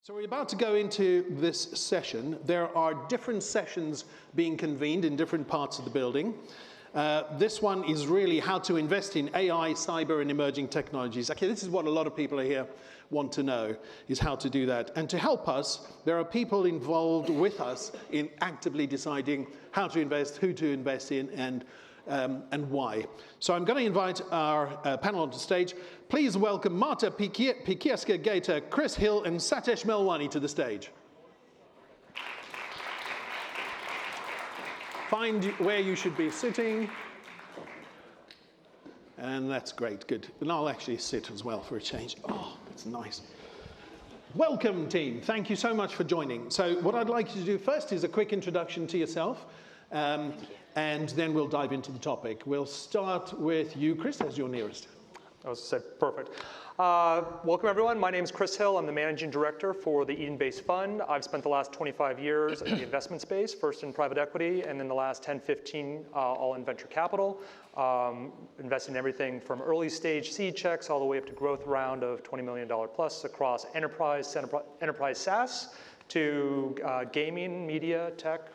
So we're about to go into this session. There are different sessions being convened in different parts of the building. This one is really how to invest in AI, cyber, and emerging technologies. Okay, this is what a lot of people here want to know, is how to do that. And to help us, there are people involved with us in actively deciding how to invest, who to invest in, and why. So I'm going to invite our panel onto stage. Please welcome Marta Pikierska-Gaita, Chris Hill, and Satish Melwani to the stage. Find where you should be sitting. And that's great, good. And I'll actually sit as well for a change. Oh, that's nice. Welcome, team. Thank you so much for joining. So what I'd like you to do first is a quick introduction to yourself. And then we'll dive into the topic. We'll start with you, Chris, as you're nearest. I was said perfect. Welcome, everyone. My name is Chris Hill. I'm the managing director for the Eden-based fund. I've spent the last 25 years in the investment space, first in private equity, and then the last 10, 15 all in venture capital, investing in everything from early stage seed checks all the way up to growth round of $20 million plus across enterprise SaaS to gaming, media, tech.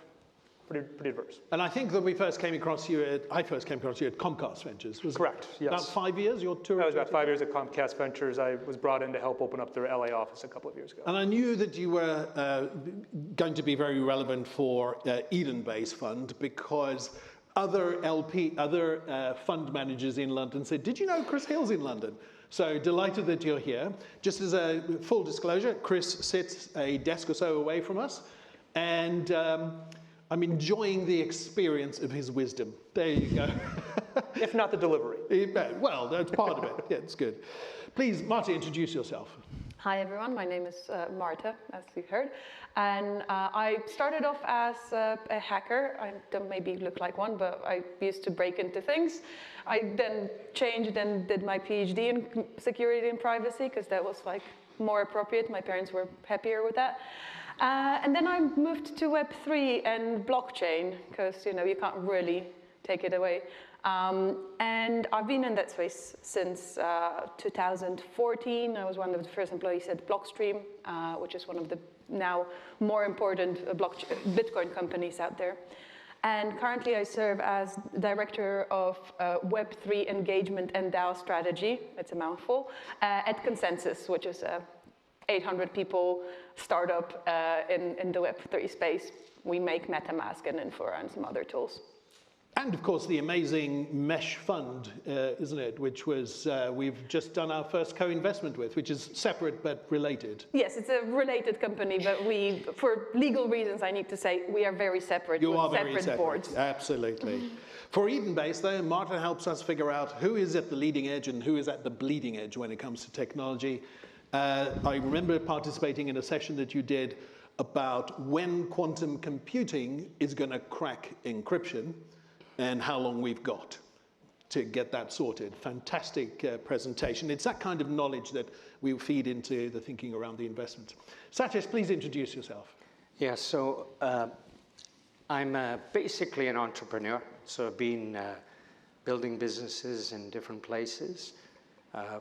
Pretty diverse. And I think that I first came across you at Comcast Ventures. Was correct, yes. About 5 years, your tour? That was about 5 years at Comcast Ventures. I was brought in to help open up their LA office a couple of years ago. And I knew that you were going to be very relevant for Eden-based fund because other fund managers in London said, did you know Chris Hill's in London? So delighted that you're here. Just as a full disclosure, Chris sits a desk or so away from us. And I'm enjoying the experience of his wisdom. There you go. If not the delivery. Well, that's part of it. Yeah, it's good. Please, Marta, introduce yourself. Hi, everyone. My name is Marta, as you heard. And I started off as a hacker. I don't maybe look like one, but I used to break into things. I then changed and did my PhD in security and privacy, because that was like more appropriate. My parents were happier with that. And then I moved to Web3 and blockchain, because you can't really take it away. And I've been in that space since 2014. I was one of the first employees at Blockstream, which is one of the now more important Bitcoin companies out there. And currently I serve as director of Web3 engagement and DAO strategy, it's a mouthful, at Consensus, which is a 800 people startup in the Web3 space. We make MetaMask and Infura and some other tools. And of course the amazing Mesh Fund, isn't it? Which was, we've just done our first co-investment with, which is separate but related. Yes, it's a related company, but we, for legal reasons, I need to say, we are very separate. You are very separate. Boards. Absolutely. For Eden-based, though, Marta helps us figure out who is at the leading edge and who is at the bleeding edge when it comes to technology. I remember participating in a session that you did about when quantum computing is going to crack encryption and how long we've got to get that sorted. Fantastic presentation. It's that kind of knowledge that we feed into the thinking around the investment. Satish, please introduce yourself. Yeah, so I'm basically an entrepreneur. So I've been building businesses in different places.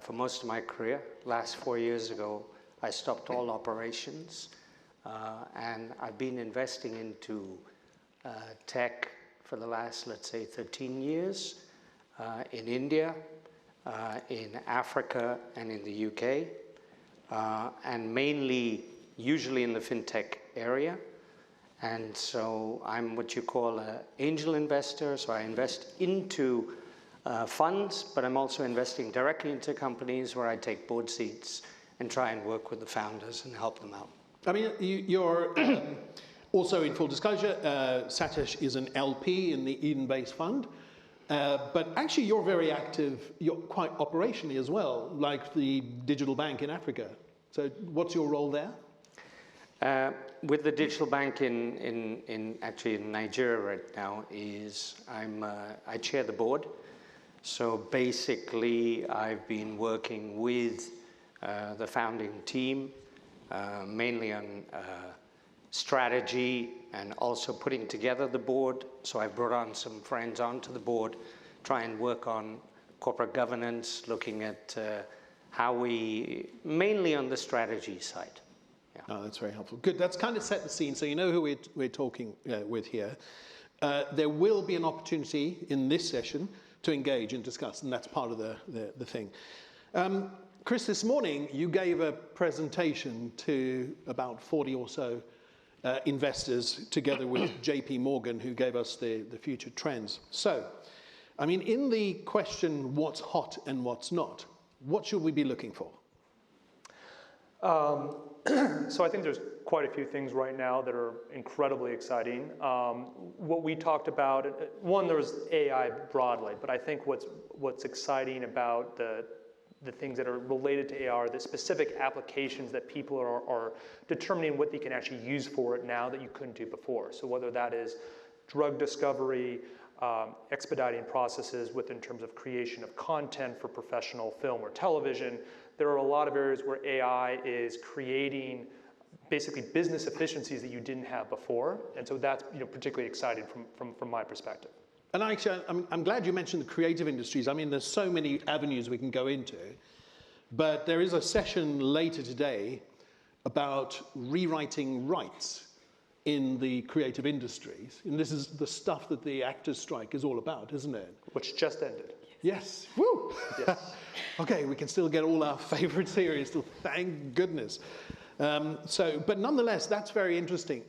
For most of my career. Last 4 years ago, I stopped all operations, and I've been investing into tech for the last, let's say, 13 years in India, in Africa, and in the UK, and mainly, usually in the fintech area. And so I'm what you call an angel investor, so I invest into funds, but I'm also investing directly into companies where I take board seats and try and work with the founders and help them out. I mean, you're also, in full disclosure, Satish is an LP in the Eden-based fund, but actually you're very active, you're quite operationally as well, like the digital bank in Africa. So what's your role there? With the digital bank actually in Nigeria right now is I chair the board. So basically, I've been working with the founding team, mainly on strategy and also putting together the board. So I've brought on some friends onto the board, try and work on corporate governance, looking at how we, mainly on the strategy side. Yeah. Oh, that's very helpful. Good. That's kind of set the scene, so you know who we're talking with here. There will be an opportunity in this session to engage and discuss, and that's part of the thing. Chris, this morning you gave a presentation to about 40 or so investors together with JP Morgan, who gave us the future trends. So, I mean, in the question, what's hot and what's not, what should we be looking for? So I think there's quite a few things right now that are incredibly exciting. What we talked about, one, there was AI broadly, but I think what's exciting about the things that are related to AI are the specific applications that people are determining what they can actually use for it now that you couldn't do before. So whether that is drug discovery, expediting processes in terms of creation of content for professional film or television, there are a lot of areas where AI is creating basically business efficiencies that you didn't have before, and so that's particularly exciting from my perspective. And actually, I'm glad you mentioned the creative industries. I mean, there's so many avenues we can go into, but there is a session later today about rewriting rights in the creative industries, and this is the stuff that the actors' strike is all about, isn't it? Which just ended. Yes. Woo! Yes. Okay, we can still get all our favorite series still, thank goodness. But nonetheless, that's very interesting.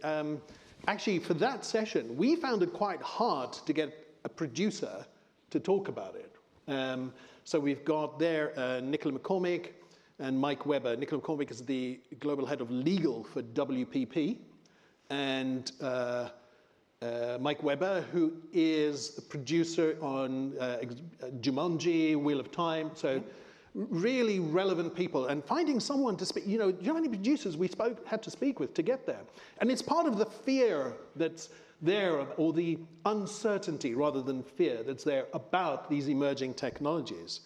Actually, for that session, we found it quite hard to get a producer to talk about it. So we've got there Nicola McCormick and Mike Weber. Nicola McCormick is the global head of legal for WPP, and Mike Weber, who is a producer on Jumanji, Wheel of Time. So really relevant people, and finding someone to speak. Do you know how many producers we had to speak with to get there? And it's part of the fear that's there, or the uncertainty rather than fear that's there about these emerging technologies.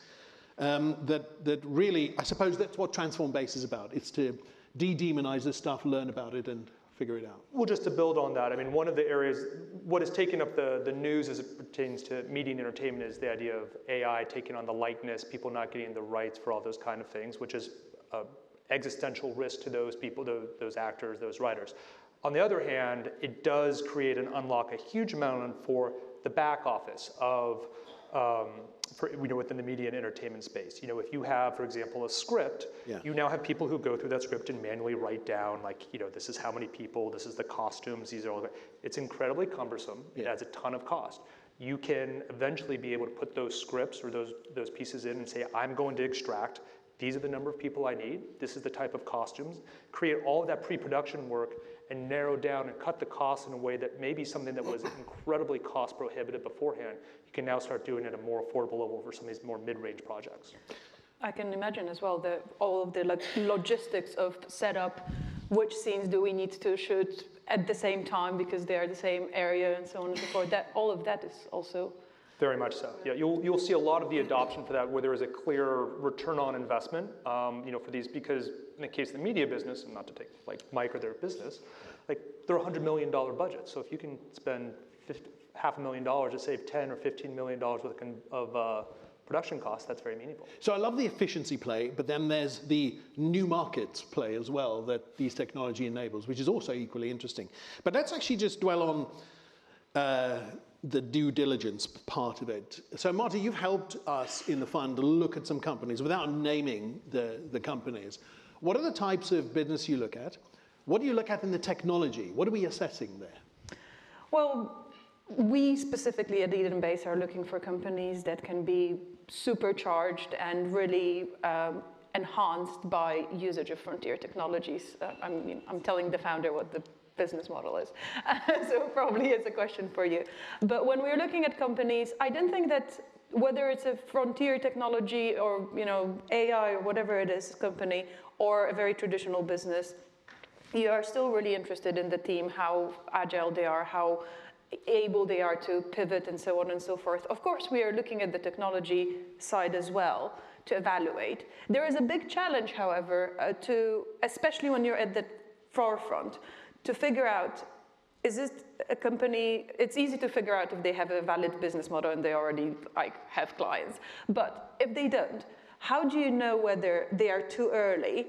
That really, I suppose that's what Transform Base is about. It's to de-demonize this stuff, learn about it, and figure it out. Well, just to build on that, I mean, one of the areas, what has taken up the news as it pertains to media and entertainment is the idea of AI taking on the likeness, people not getting the rights for all those kind of things, which is an existential risk to those people, those actors, those writers. On the other hand, it does create and unlock a huge amount for the back office of within the media and entertainment space. If you have, for example, a script, you now have people who go through that script and manually write down, this is how many people, this is the costumes, these are all. It's incredibly cumbersome. It adds a ton of cost. You can eventually be able to put those scripts or those pieces in and say, I'm going to extract. These are the number of people I need. This is the type of costumes. Create all of that pre-production work and narrow down and cut the costs in a way that maybe something that was incredibly cost prohibitive beforehand, you can now start doing at a more affordable level for some of these more mid-range projects. I can imagine as well all of the logistics of setup, which scenes do we need to shoot at the same time because they are the same area and so on and so forth. All of that is also... Very much so. Yeah, you'll see a lot of the adoption for that where there is a clear return on investment, for these, because in the case of the media business, and not to take Mike or their business, they're $100 million budgets. So if you can spend $500,000 to save $10 or $15 million worth of production costs, that's very meaningful. So I love the efficiency play, but then there's the new markets play as well that these technology enables, which is also equally interesting. But let's actually just dwell on the due diligence part of it. So Marta, you've helped us in the fund look at some companies without naming the companies. What are the types of business you look at? What do you look at in the technology? What are we assessing there? Well, we specifically at Eden Base are looking for companies that can be supercharged and really enhanced by usage of frontier technologies. I'm telling the founder what the business model is. So probably it's a question for you. But when we're looking at companies, I don't think that whether it's a frontier technology or AI or whatever it is company or a very traditional business, you are still really interested in the team, how agile they are, how able they are to pivot and so on and so forth. Of course, we are looking at the technology side as well to evaluate. There is a big challenge, however, especially when you're at the forefront, to figure out, is this a company, it's easy to figure out if they have a valid business model and they already have clients. But if they don't, how do you know whether they are too early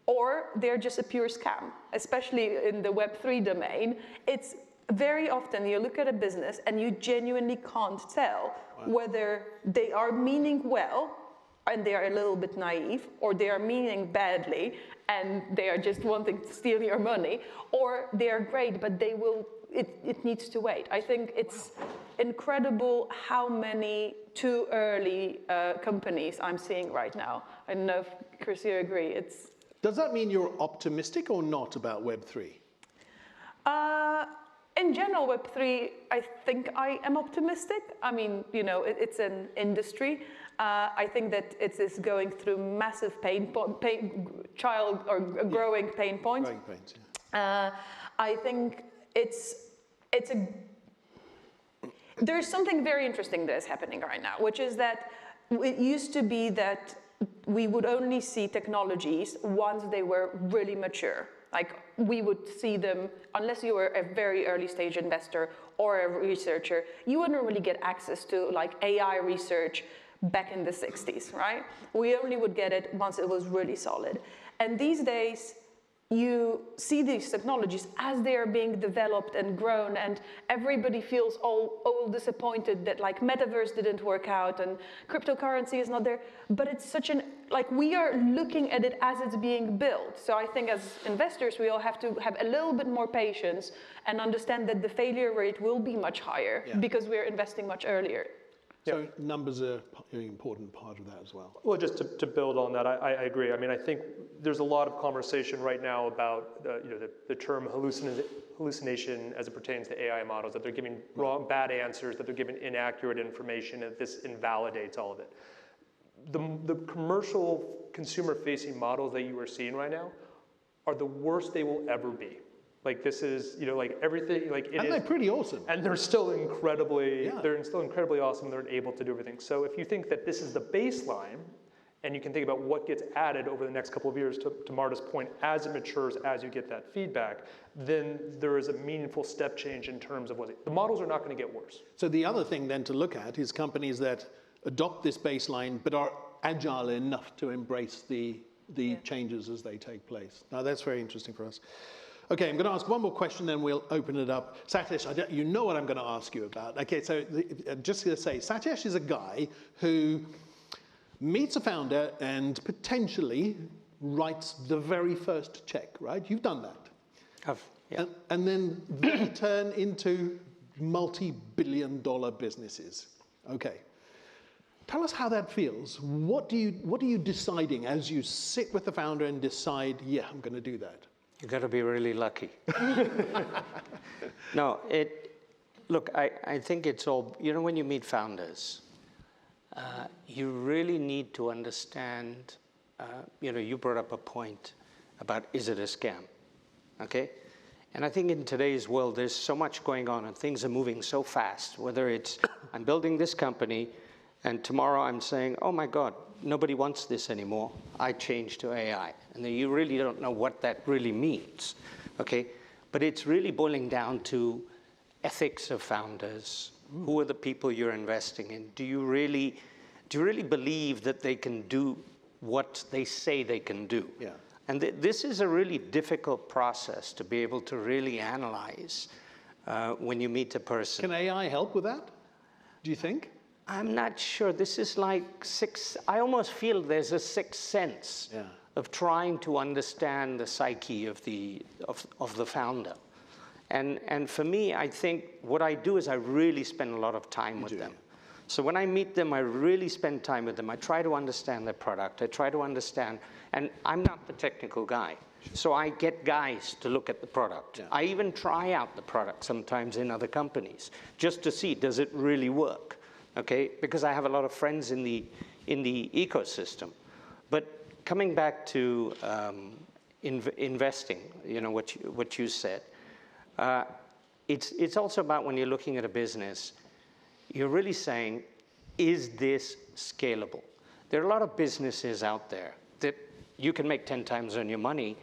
or they're just a pure scam, especially in the Web3 domain. It's very often you look at a business and you genuinely can't tell whether they are meaning well and they are a little bit naive, or they are meaning badly and they are just wanting to steal your money, or they are great, but they will, it needs to wait. I think it's incredible how many too early companies I'm seeing right now. I don't know if, Chris, you agree. Does that mean you're optimistic or not about Web3? In general, Web3, I think I am optimistic. I mean, you know, it's an industry. I think that it is going through massive growing pain points. Growing pains, yeah. I think there's something very interesting that is happening right now, which is that it used to be that we would only see technologies once they were really mature. Like we would see them, unless you were a very early stage investor or a researcher, you wouldn't really get access to like AI research back in the 60s, right? We only would get it once it was really solid. And these days, you see these technologies as they are being developed and grown, and everybody feels all disappointed that like metaverse didn't work out and cryptocurrency is not there. But it's such like we are looking at it as it's being built. So I think as investors, we all have to have a little bit more patience and understand that the failure rate will be much higher because we're investing much earlier. So numbers are an important part of that as well. Well, just to build on that, I agree. I mean, I think there's a lot of conversation right now about the term hallucination as it pertains to AI models, that they're giving bad answers, that they're giving inaccurate information, and this invalidates all of it. The commercial consumer-facing models that you are seeing right now are the worst they will ever be. Like this is, like everything, like it is. And they're pretty awesome. And they're still incredibly awesome. They're able to do everything. So if you think that this is the baseline, and you can think about what gets added over the next couple of years, to Marta's point, as it matures, as you get that feedback, then there is a meaningful step change in terms of the models are not going to get worse. So the other thing then to look at is companies that adopt this baseline, but are agile enough to embrace the changes as they take place. Now that's very interesting for us. Okay, I'm going to ask one more question, then we'll open it up. Satish, you know what I'm going to ask you about. Okay, so just going to say, Satish is a guy who meets a founder and potentially writes the very first check, right? You've done that. Yeah. And then they turn into multi-billion-dollar businesses. Okay. Tell us how that feels. What are you deciding as you sit with the founder and decide, yeah, I'm going to do that? You've got to be really lucky. No, look, I think it's all, when you meet founders, you really need to understand, you brought up a point about, is it a scam? Okay? And I think in today's world, there's so much going on and things are moving so fast, whether it's, I'm building this company and tomorrow I'm saying, oh my God, nobody wants this anymore. I changed to AI. And then you really don't know what that really means, okay? But it's really boiling down to ethics of founders. Who are the people you're investing in? Do you really believe that they can do what they say they can do? Yeah. And this is a really difficult process to be able to really analyze when you meet a person. Can AI help with that, do you think? I'm not sure. This is like I almost feel there's a sixth sense of trying to understand the psyche of the founder. And for me, I think what I do is I really spend a lot of time with them. So when I meet them, I really spend time with them. I try to understand their product. I try to understand, and I'm not the technical guy. So I get guys to look at the product. Yeah. I even try out the product sometimes in other companies just to see, does it really work? Okay, because I have a lot of friends in the ecosystem. But coming back to investing, what you said, it's also about when you're looking at a business, you're really saying, is this scalable? There are a lot of businesses out there that you can make 10 times on your money.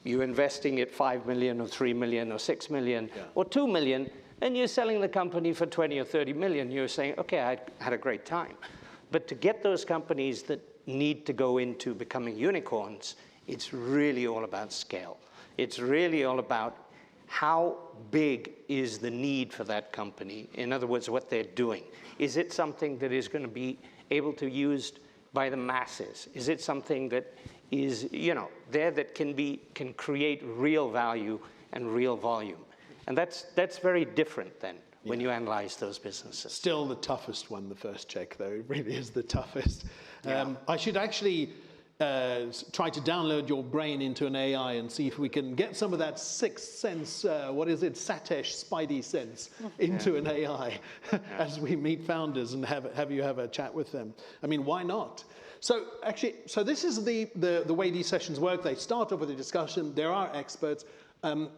You're investing at 5 million or 3 million or 6 million or 2 million, and you're selling the company for 20 or 30 million. You're saying, okay, I had a great time. But to get those companies that need to go into becoming unicorns, It's really all about scale. It's really all about how big is the need for that company? In other words, what they're doing. Is it something that is going to be able to be used by the masses? Is it something that is, there that can create real value and real volume? And that's very different then when you analyze those businesses. Still the toughest one, the first check, though. It really is the toughest. I should actually try to download your brain into an AI and see if we can get some of that sixth sense, Satesh spidey sense into an AI as we meet founders and have you have a chat with them. I mean, why not? So actually, this is the way these sessions work. They start off with a discussion. There are experts.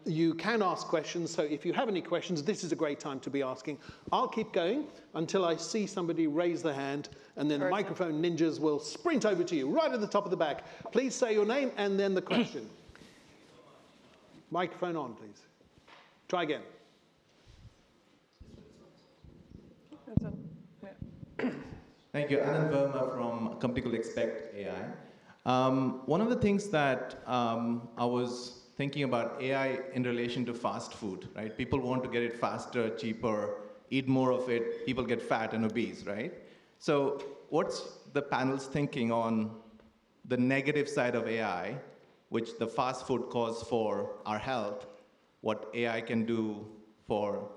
You can ask questions, so if you have any questions, this is a great time to be asking. I'll keep going until I see somebody raise their hand, and then the microphone ninjas will sprint over to you, right at the top of the back. Please say your name and then the question. Microphone on, please. Try again. Thank you. Anand Verma from a company called Expect AI. One of the things that I was thinking about AI in relation to fast food, right? People want to get it faster, cheaper, eat more of it. People get fat and obese, right? So what's the panel's thinking on the negative side of AI, which the fast food cause for our health, what AI can do for,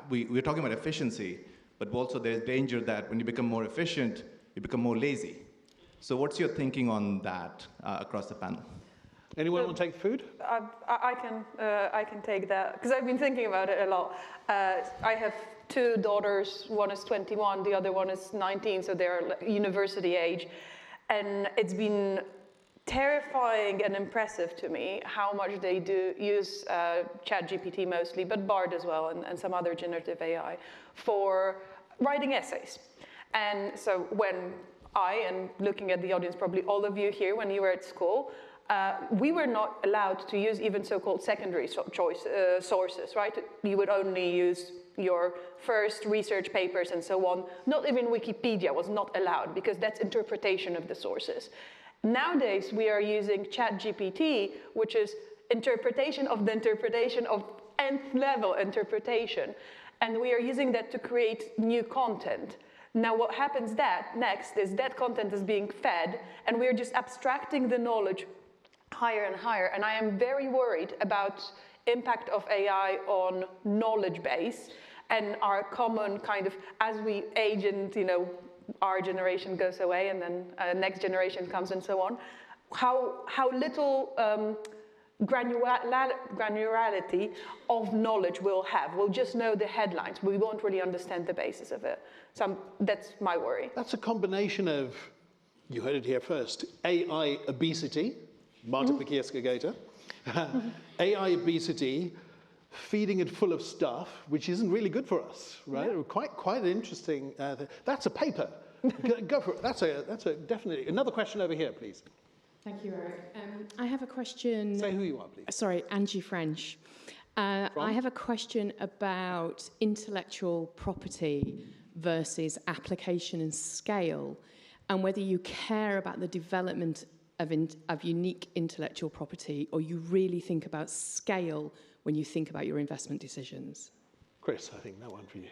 we're talking about efficiency, but also there's danger that when you become more efficient, you become more lazy. So what's your thinking on that across the panel? Anyone want to take food? I can take that, because I've been thinking about it a lot. I have two daughters, one is 21, the other one is 19, so they're university age. And it's been terrifying and impressive to me how much they do use ChatGPT mostly, but Bard as well, and some other generative AI, for writing essays. And so when and looking at the audience, probably all of you here, when you were at school, we were not allowed to use even so-called secondary sources, right? You would only use your first research papers and so on. Not even Wikipedia was not allowed, because that's interpretation of the sources. Nowadays, we are using ChatGPT, which is interpretation of the interpretation of nth level interpretation. And we are using that to create new content. Now, what happens next is that content is being fed, and we're just abstracting the knowledge higher and higher. And I am very worried about impact of AI on knowledge base and our common kind of, as we age and, our generation goes away and then next generation comes and so on, how little granularity of knowledge we'll have. We'll just know the headlines. We won't really understand the basis of it. So that's my worry. That's a combination of, you heard it here first, AI obesity, Marta Pekiewska-Gator, AI obesity, feeding it full of stuff, which isn't really good for us, right? Yeah. Quite interesting. That's a paper. Go for it. That's a definitely. Another question over here, please. Thank you, Eric. I have a question. Say who you are, please. Sorry, Angie French. I have a question about intellectual property versus application and scale, and whether you care about the development of unique intellectual property, or you really think about scale when you think about your investment decisions. Chris, I think that one for you.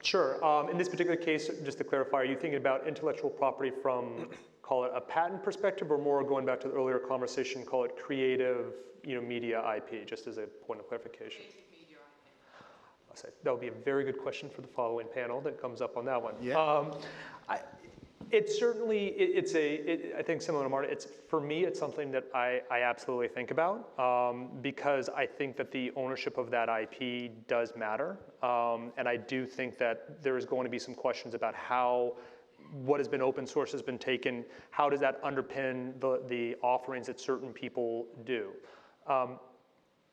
Sure. In this particular case, just to clarify, are you thinking about intellectual property from, call it a patent perspective, or more going back to the earlier conversation, call it creative, media IP, just as a point of clarification? I'll say that would be a very good question for the following panel that comes up on that one. Yeah. It's certainly, I think similar to Marta, for me, it's something that I absolutely think about, because I think that the ownership of that IP does matter. And I do think that there is going to be some questions about what has been open source has been taken, how does that underpin the offerings that certain people do.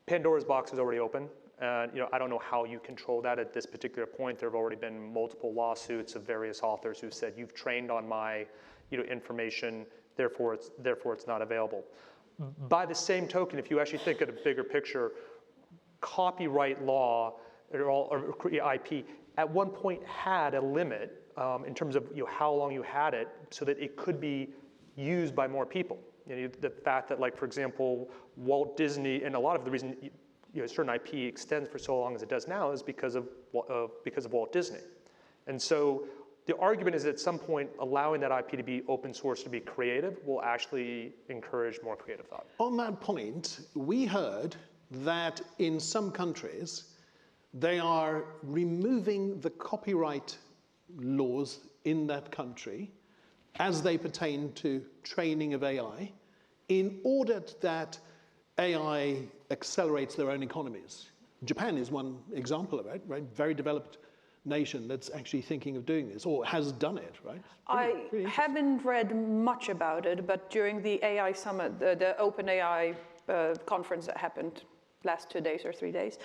Pandora's box is already open. And I don't know how you control that at this particular point. There have already been multiple lawsuits of various authors who said, you've trained on my information, therefore it's not available. By the same token, if you actually think of a bigger picture, copyright law or IP at one point had a limit in terms of how long you had it, so that it could be used by more people. The fact that, like, for example, Walt Disney, and a lot of the reason certain IP extends for so long as it does now is because of Walt Disney. And so the argument is that at some point, allowing that IP to be open source, to be creative, will actually encourage more creative thought. On that point, we heard that in some countries, they are removing the copyright laws in that country as they pertain to training of AI in order that AI accelerates their own economies. Japan is one example of it, right? Very developed nation that's actually thinking of doing this, or has done it, right? I haven't read much about it, but during the AI summit, the OpenAI conference that happened last 2 days or 3 days,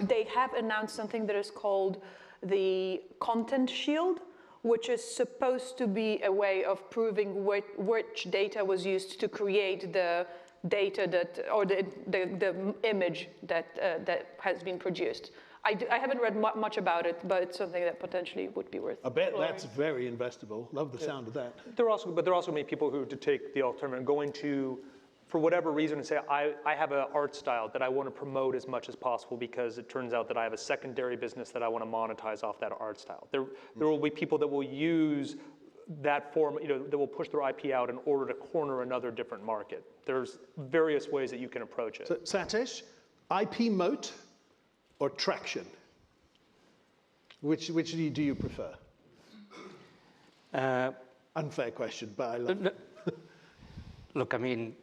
they have announced something that is called the Content Shield, which is supposed to be a way of proving which data was used to create the data that, or the image that has been produced. I haven't read much about it, but it's something that potentially would be worth I bet exploring. that's very investable. Love the sound of that. There are also many people who to take the alternative and go into, for whatever reason, and say, I have an art style that I want to promote as much as possible because it turns out that I have a secondary business that I want to monetize off that art style. There will be people that will use that form, that will push their IP out in order to corner another different market. There's various ways that you can approach it. So, Satish, IP moat or traction? Which do you prefer? Unfair question, but I love it. Look, I mean,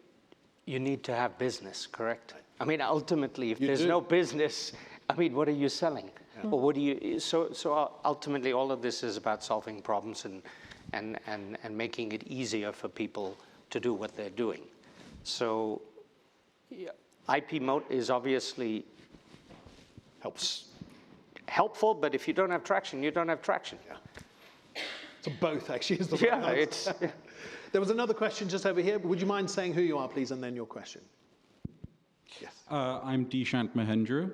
you need to have business, correct? I mean, ultimately, if there's do. no business, I mean, what are you selling? Or what do you? So ultimately, all of this is about solving problems and making it easier for people to do what they're doing. So, IP moat is obviously helpful, but if you don't have traction, you don't have traction. So both actually is the right Yeah, answer. There was another question just over here. Would you mind saying who you are, please, and then your question? Yes. I'm Dishant Mahendra.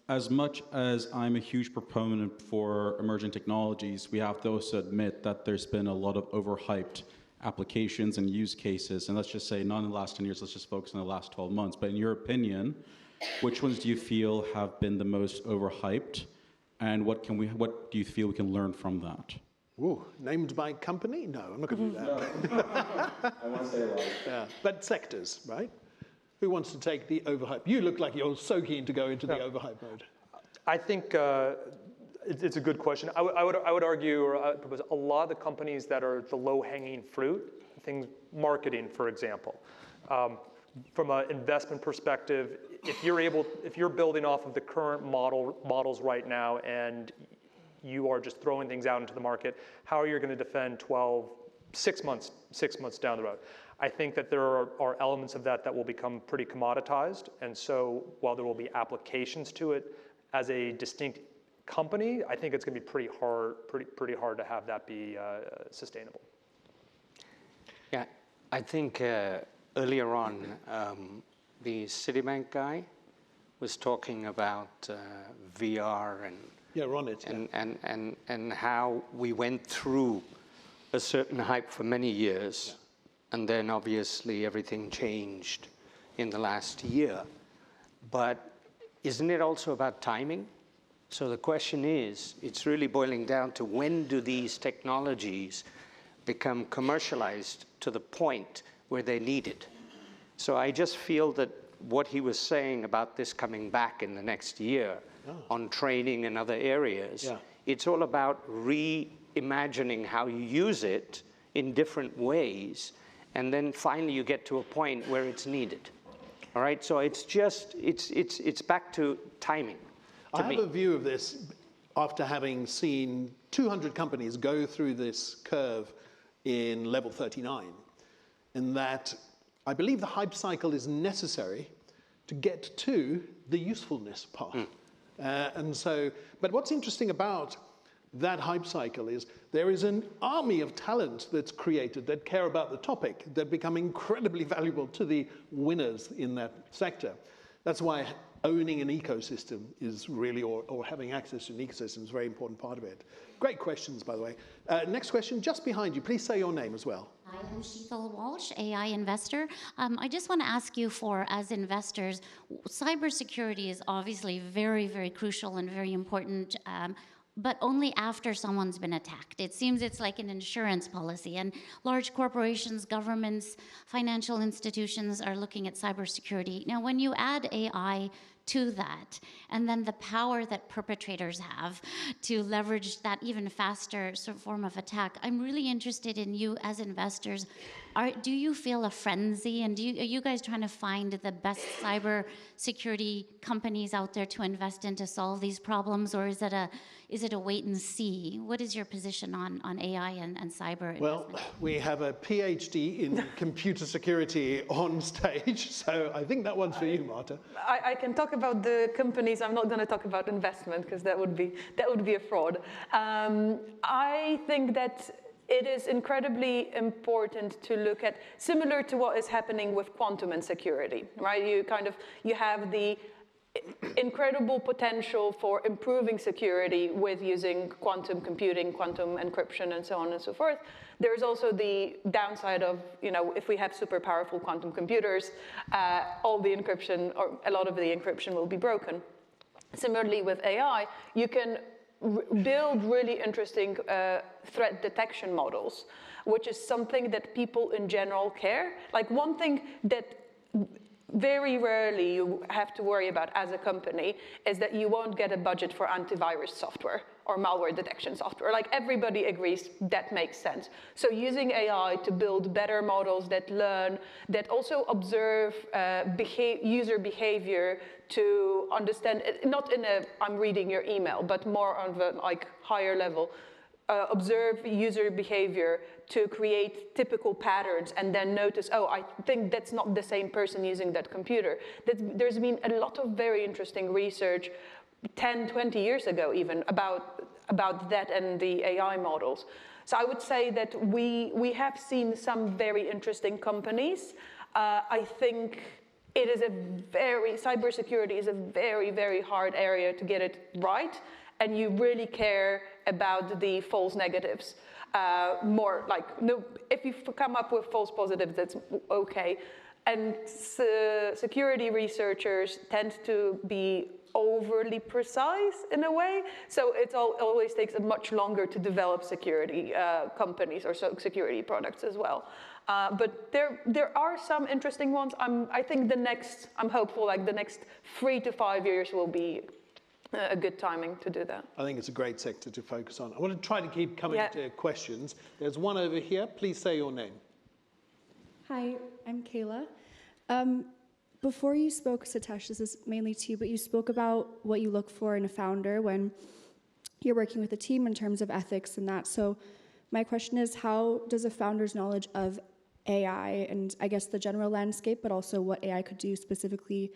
As much as I'm a huge proponent for emerging technologies, we have to also admit that there's been a lot of overhyped applications and use cases. And let's just say, not in the last 10 years, let's just focus on the last 12 months. But in your opinion, which ones do you feel have been the most overhyped? And what do you feel we can learn from that? Ooh, named by company? No, I'm not going to do that. I want to say a lot. Yeah, but sectors, right? Who wants to take the overhype? You look like you're so keen to go into the overhype mode. I think it's a good question. I would argue, or propose, a lot of the companies that are the low-hanging fruit, things, marketing, for example. From an investment perspective, if you're building off of the current models right now and you are just throwing things out into the market, how are you going to defend 6 months down the road? I think that there are elements of that will become pretty commoditized, and so while there will be applications to it as a distinct company, I think it's going to be pretty hard to have that be sustainable. Yeah, I think earlier on, the Citibank guy was talking about VR and Yeah, we're on it. and how we went through a certain hype for many years, and then obviously everything changed in the last year. But isn't it also about timing? So the question is, it's really boiling down to when do these technologies become commercialized to the point where they're needed? So I just feel that what he was saying about this coming back in the next year on training and other areas, it's all about reimagining how you use it in different ways, and then finally you get to a point where it's needed. All right, so it's back to timing. I have a view of this after having seen 200 companies go through this curve in level 39, in that I believe the hype cycle is necessary to get to the usefulness part. But what's interesting about that hype cycle is there is an army of talent that's created that care about the topic, that become incredibly valuable to the winners in that sector. That's why owning an ecosystem is really, or having access to an ecosystem is a very important part of it. Great questions, by the way. Next question, just behind you. Please say your name as well. Hi, I'm Sheetal Walsh, AI investor. I just want to ask you as investors, cybersecurity is obviously very, very crucial and very important, but only after someone's been attacked. It seems it's like an insurance policy, and large corporations, governments, financial institutions are looking at cybersecurity. Now, when you add AI to that, and then the power that perpetrators have to leverage that even faster sort of form of attack, I'm really interested in you as investors. Do you feel a frenzy, and are you guys trying to find the best cyber security companies out there to invest in to solve these problems, or is it a wait and see? What is your position on AI and cyber investment? Well, we have a PhD in computer security on stage, so I think that one's for you, Marta. I can talk about the companies. I'm not going to talk about investment because that would be a fraud. I think that it is incredibly important to look at, similar to what is happening with quantum and security, right? You have the incredible potential for improving security with using quantum computing, quantum encryption, and so on and so forth. There's also the downside of, if we have super powerful quantum computers, all the encryption, or a lot of the encryption will be broken. Similarly with AI, you can build really interesting threat detection models, which is something that people in general care. Like, one thing that very rarely you have to worry about as a company is that you won't get a budget for antivirus software or malware detection software. Like, everybody agrees that makes sense. So using AI to build better models that learn, that also observe user behavior to understand, not in a I'm reading your email, but more on the higher level, observe user behavior to create typical patterns and then notice, oh, I think that's not the same person using that computer. There's been a lot of very interesting research 10, 20 years ago even about that and the AI models. So I would say that we have seen some very interesting companies. I think cybersecurity is a very, very hard area to get it right, and you really care about the false negatives. More like, no, if you come up with false positives, that's okay. And security researchers tend to be overly precise in a way, so it always takes much longer to develop security companies or security products as well. But there are some interesting ones. I think I'm hopeful like the next 3 to 5 years will be a good timing to do that. I think it's a great sector to focus on. I want to try to keep coming to questions. There's one over here. Please say your name. Hi, I'm Kayla. Before you spoke, Satish, this is mainly to you, but you spoke about what you look for in a founder when you're working with a team in terms of ethics and that. So my question is, how does a founder's knowledge of AI and I guess the general landscape, but also what AI could do specifically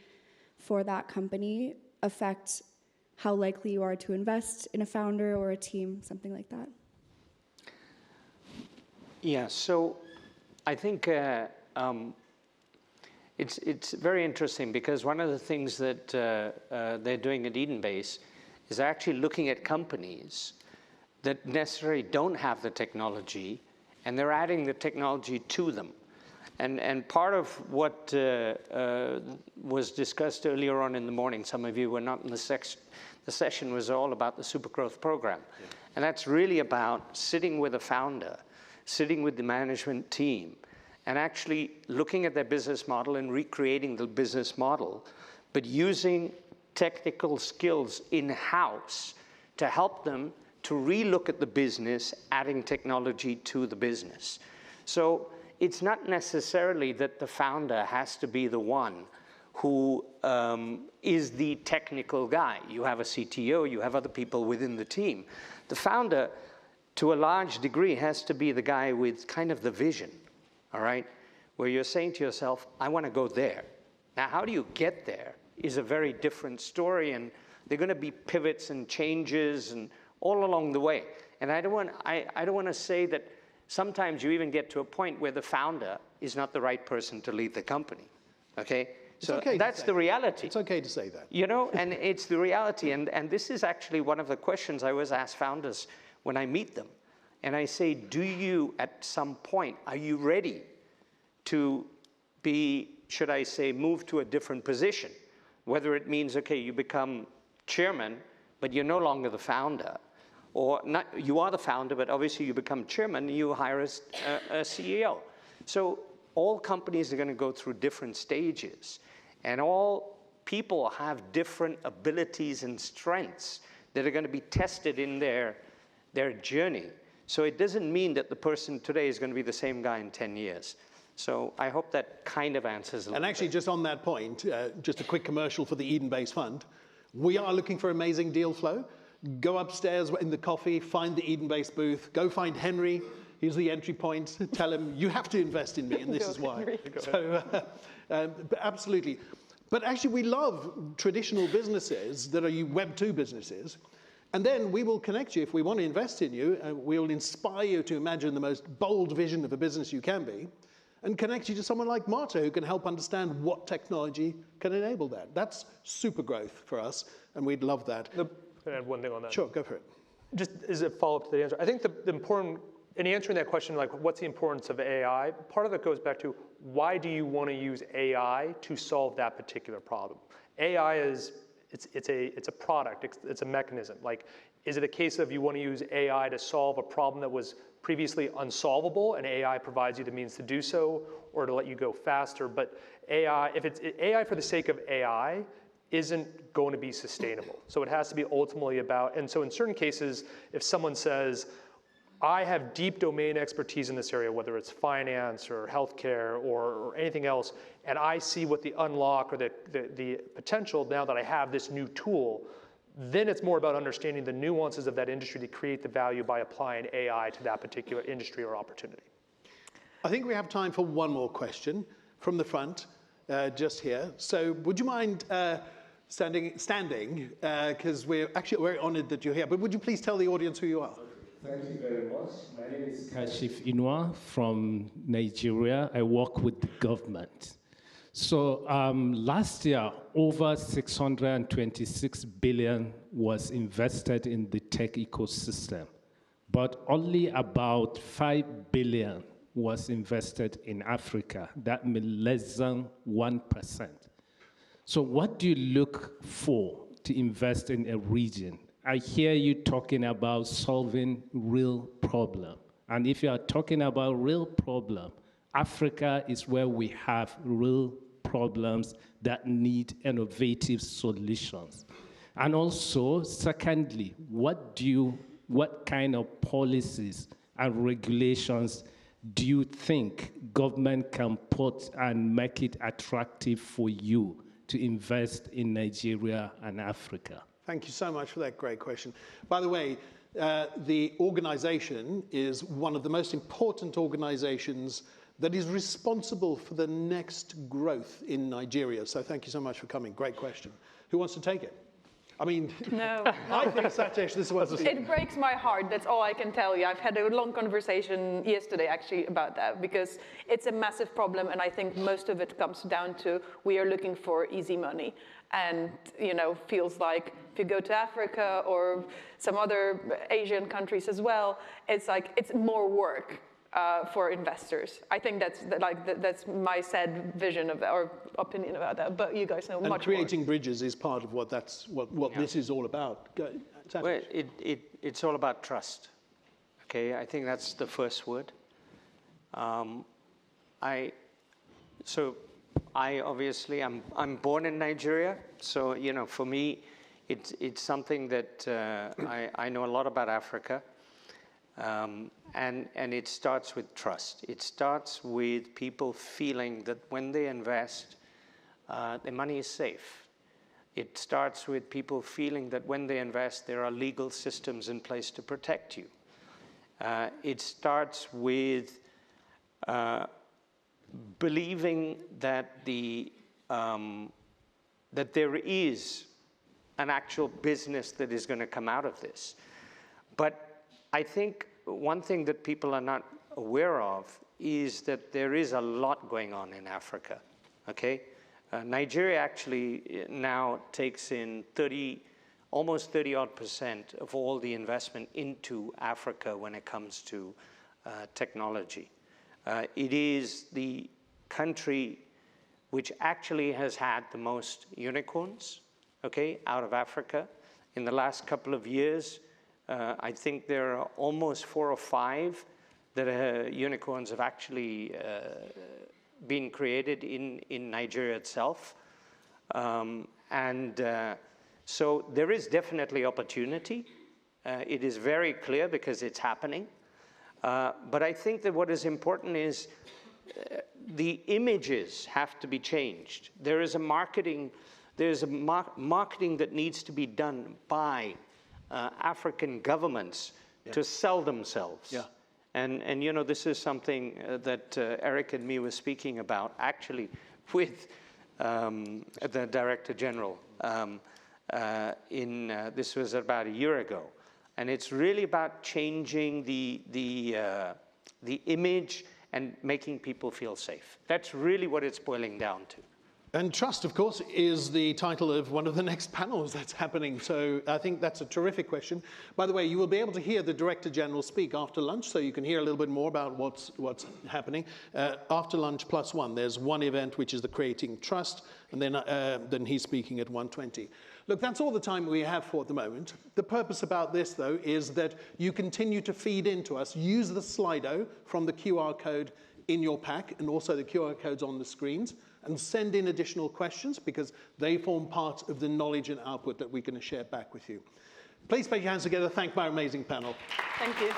for that company, affect how likely you are to invest in a founder or a team, something like that? Yeah, so I think it's very interesting because one of the things that they're doing at EdenBase is actually looking at companies that necessarily don't have the technology, and they're adding the technology to them. And part of what was discussed earlier on in the morning, some of you were not in the session was all about the Super Growth Program. Yeah. And that's really about sitting with a founder, sitting with the management team, and actually looking at their business model and recreating the business model, but using technical skills in-house to help them to relook at the business, adding technology to the business. So it's not necessarily that the founder has to be the one who is the technical guy. You have a CTO, you have other people within the team. The founder, to a large degree, has to be the guy with kind of the vision, all right? Where you're saying to yourself, I want to go there. Now, how do you get there is a very different story, and there are going to be pivots and changes and all along the way. And I don't want to say that sometimes you even get to a point where the founder is not the right person to lead the company, okay? So okay to that's say the that. reality. It's okay to say that. You know, and it's the reality. And this is actually one of the questions I always ask founders when I meet them. And I say, do you, at some point, are you ready to be, should I say, move to a different position? Whether it means, okay, you become chairman, but you're no longer the founder. Or not, you are the founder, but obviously you become chairman, you hire a CEO. So all companies are going to go through different stages. And all people have different abilities and strengths that are going to be tested in their journey. So it doesn't mean that the person today is going to be the same guy in 10 years. So I hope that kind of answers a little And actually, just on that point, just a quick commercial for the Eden Base Fund. We are looking for amazing deal flow. Go upstairs in the coffee, find the Eden Base booth, go find Henry. Here's the entry point. Tell him, you have to invest in me, and this is why. So, but absolutely. But actually, we love traditional businesses that are Web 2 businesses. And then we will connect you if we want to invest in you, and we will inspire you to imagine the most bold vision of a business you can be, and connect you to someone like Marta who can help understand what technology can enable that. That's super growth for us, and we'd love that. Can I add one thing on that? Sure, go for it. Just as a follow-up to the answer, I think the important, in answering that question, like what's the importance of AI, part of it goes back to why do you want to use AI to solve that particular problem? AI is, it's a product, it's a mechanism. Like, is it a case of you want to use AI to solve a problem that was previously unsolvable and AI provides you the means to do so, or to let you go faster? But AI, if it's AI for the sake of AI, isn't going to be sustainable. So it has to be ultimately about, and so in certain cases, if someone says, I have deep domain expertise in this area, whether it's finance or healthcare or anything else, and I see what the unlock or the potential now that I have this new tool, then it's more about understanding the nuances of that industry to create the value by applying AI to that particular industry or opportunity. I think we have time for one more question from the front, just here. So would you mind standing, because we're actually very honored that you're here, but would you please tell the audience who you are? Thank you very much. My name is Kashif Inua from Nigeria. I work with the government. So last year, over 626 billion was invested in the tech ecosystem, but only about 5 billion was invested in Africa. That means less than 1%. So what do you look for to invest in a region? I hear you talking about solving real problem. And if you are talking about real problem, Africa is where we have real problems that need innovative solutions. And also, secondly, what kind of policies and regulations do you think government can put and make it attractive for you to invest in Nigeria and Africa? Thank you so much for that great question. By the way, the organization is one of the most important organizations that is responsible for the next growth in Nigeria. So thank you so much for coming. Great question. Who wants to take it? I mean, No. I think Satish, this was... It breaks my heart, that's all I can tell you. I've had a long conversation yesterday actually about that, because it's a massive problem, and I think most of it comes down to we are looking for easy money. And, you know, feels like if you go to Africa or some other Asian countries as well, it's like it's more work for investors. I think that's my sad vision of or opinion about that. But you guys know much more. And creating bridges is part of what this is all about. Well, it's all about trust. Okay, I think that's the first word. I obviously, I'm born in Nigeria, so, you know, for me, it's something that I know a lot about Africa, and it starts with trust. It starts with people feeling that when they invest, their money is safe. It starts with people feeling that when they invest, there are legal systems in place to protect you. It starts with believing that that there is an actual business that is going to come out of this. But I think one thing that people are not aware of is that there is a lot going on in Africa, okay? Nigeria actually now takes in almost 30% of all the investment into Africa when it comes to technology. It is the country which actually has had the most unicorns, okay, out of Africa. In the last couple of years, I think there are almost 4 or 5 that unicorns have actually been created in Nigeria itself. So there is definitely opportunity. It is very clear because it's happening. But I think that what is important is the images have to be changed. There is a marketing that needs to be done by African governments to sell themselves. Yeah. And you know, this is something that Eric and me were speaking about actually with the Director General. This was about a year ago, and it's really about changing the image and making people feel safe. That's really what it's boiling down to. And trust, of course, is the title of one of the next panels that's happening. So I think that's a terrific question. By the way, you will be able to hear the Director General speak after lunch, so you can hear a little bit more about what's happening. After lunch +1, there's one event, which is the Creating Trust, and then he's speaking at 1:20. Look, that's all the time we have for at the moment. The purpose about this, though, is that you continue to feed into us. Use the Slido from the QR code in your pack, and also the QR codes on the screens, and send in additional questions because they form part of the knowledge and output that we're going to share back with you. Please put your hands together. Thank my amazing panel. Thank you.